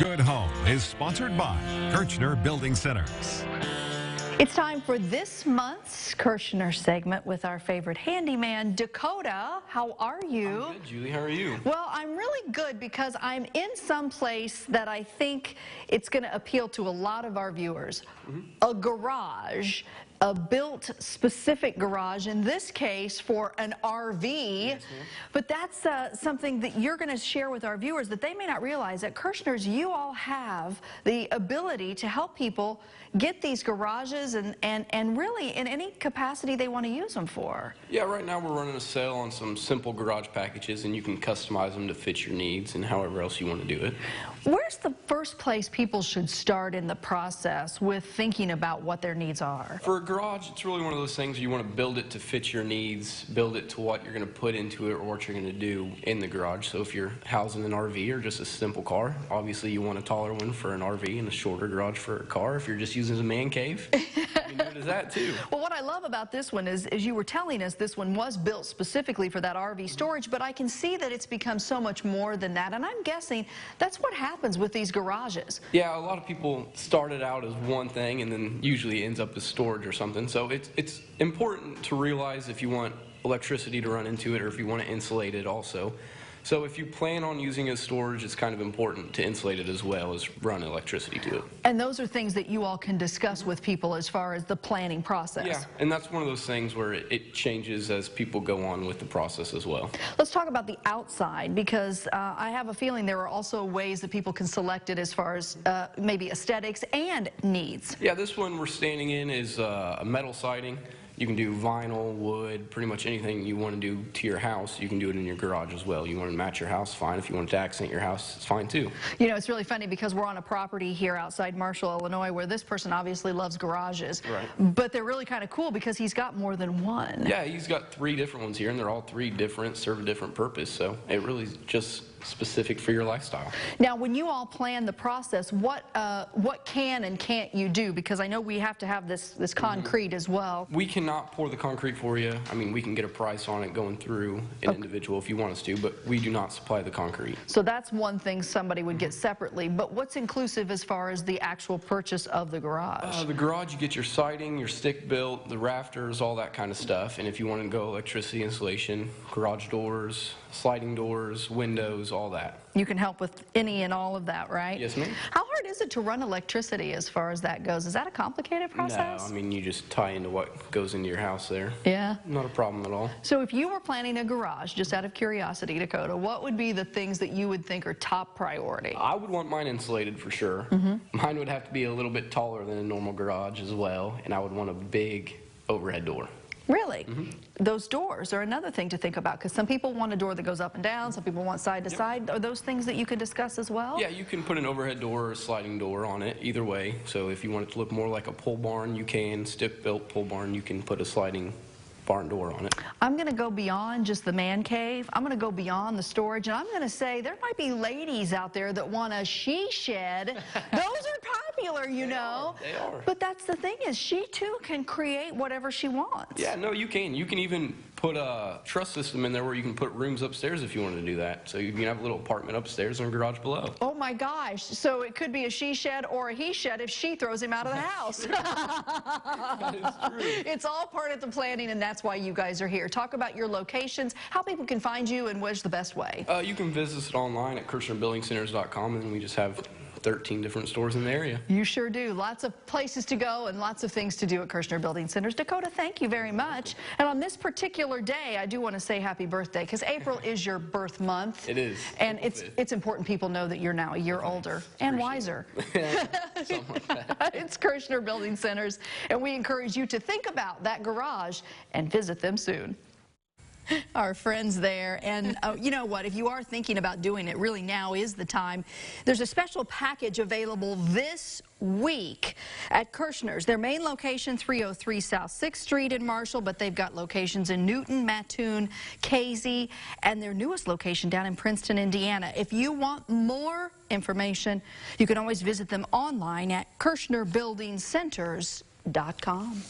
Good Home is sponsored by Kirchner Building Centers. It's time for this month's Kirchner segment with our favorite handyman, Dakota. How are you? I'm good, Julie. How are you? Well, I'm really good because I'm in some place that I think it's going to appeal to a lot of our viewers. A garage, a built specific garage, in this case for an RV. Yes, but that's something that you're going to share with our viewers that they may not realize. At Kirchner's, you all have the ability to help people get these garages and really in any capacity they want to use them for. Yeah, right now we're running a sale on some simple garage packages, and you can customize them to fit your needs and however else you want to do it. Where's the first place people should start in the process with thinking about what their needs are? For a garage, it's really one of those things you want to build it to fit your needs, build it to what you're going to put into it or what you're going to do in the garage. So if you're housing an RV or just a simple car, obviously you want a taller one for an RV and a shorter garage for a car. If you're just using a man cave, you can do it as that too. Well, what I love about this one is, as you were telling us, this one was built specifically for that RV storage, but I can see that it's become so much more than that, and I'm guessing that's what happens with these garages. Yeah, a lot of people started out as one thing and then usually ends up as storage or something. So it's important to realize if you want electricity to run into it or if you want to insulate it also. So if you plan on using it as storage, it's kind of important to insulate it as well as run electricity to it. And those are things that you all can discuss with people as far as the planning process. Yeah, and that's one of those things where it changes as people go on with the process as well. Let's talk about the outside, because I have a feeling there are also ways that people can select it as far as maybe aesthetics and needs. Yeah, this one we're standing in is a metal siding. You can do vinyl, wood, pretty much anything you want to do to your house, you can do it in your garage as well. You want to match your house, fine. If you want to accent your house, it's fine too. You know, it's really funny because we're on a property here outside Marshall, Illinois, where this person obviously loves garages. Right. But they're really kind of cool because he's got more than one. Yeah, he's got 3 different ones here, and they're all 3 different, serve a different purpose. So it really is just specific for your lifestyle. Now, when you all plan the process, what can and can't you do? Because I know we have to have this concrete as well. We cannot pour the concrete for you. I mean, we can get a price on it going through an individual if you want us to, but we do not supply the concrete. So that's one thing somebody would get separately. But what's inclusive as far as the actual purchase of the garage? The garage, you get your siding, your stick built, the rafters, all that kind of stuff. And if you want to go electricity installation, garage doors, sliding doors, windows, all that. You can help with any and all of that, right? Yes, ma'am. How hard is it to run electricity as far as that goes? Is that a complicated process? No, I mean, you just tie into what goes into your house there. Yeah. Not a problem at all. So if you were planning a garage, just out of curiosity, Dakota, what would be the things that you would think are top priority? I would want mine insulated for sure. Mine would have to be a little bit taller than a normal garage as well, and I would want a big overhead door. Really? Those doors are another thing to think about, because some people want a door that goes up and down, some people want side to side. Are those things that you could discuss as well? Yeah, you can put an overhead door or a sliding door on it, either way. So if you want it to look more like a pole barn, you can. Stick-built pole barn, you can put a sliding barn door on it. I'm going to go beyond just the man cave. I'm going to go beyond the storage, and I'm going to say there might be ladies out there that want a she shed. Those are popular, you know. They are. But that's the thing, is she too can create whatever she wants. Yeah, no, you can. You can even put a truss system in there where you can put rooms upstairs if you want to do that. So you can have a little apartment upstairs and a garage below. Oh my gosh. So it could be a she shed or a he shed if she throws him out of the house. That is true. It's all part of the planning, and that's why you guys are here. Talk about your locations, how people can find you, and what's the best way. You can visit us online at KirchnerBuildingCenters.com, and we just have 13 different stores in the area. You sure do. Lots of places to go and lots of things to do at Kirchner Building Centers. Dakota, thank you very much. And on this particular day, I do want to say happy birthday, because April is your birth month. It is. And it's important people know that you're now a year older and wiser. Something like that. It's Kirchner Building Centers, and we encourage you to think about that garage and visit them soon. Our friends there. And you know what, if you are thinking about doing it, really now is the time. There's a special package available this week at Kirchner's. Their main location, 303 South 6th Street in Marshall, but they've got locations in Newton, Mattoon, Casey, and their newest location down in Princeton, Indiana. If you want more information, you can always visit them online at KirchnerBuildingCenters.com.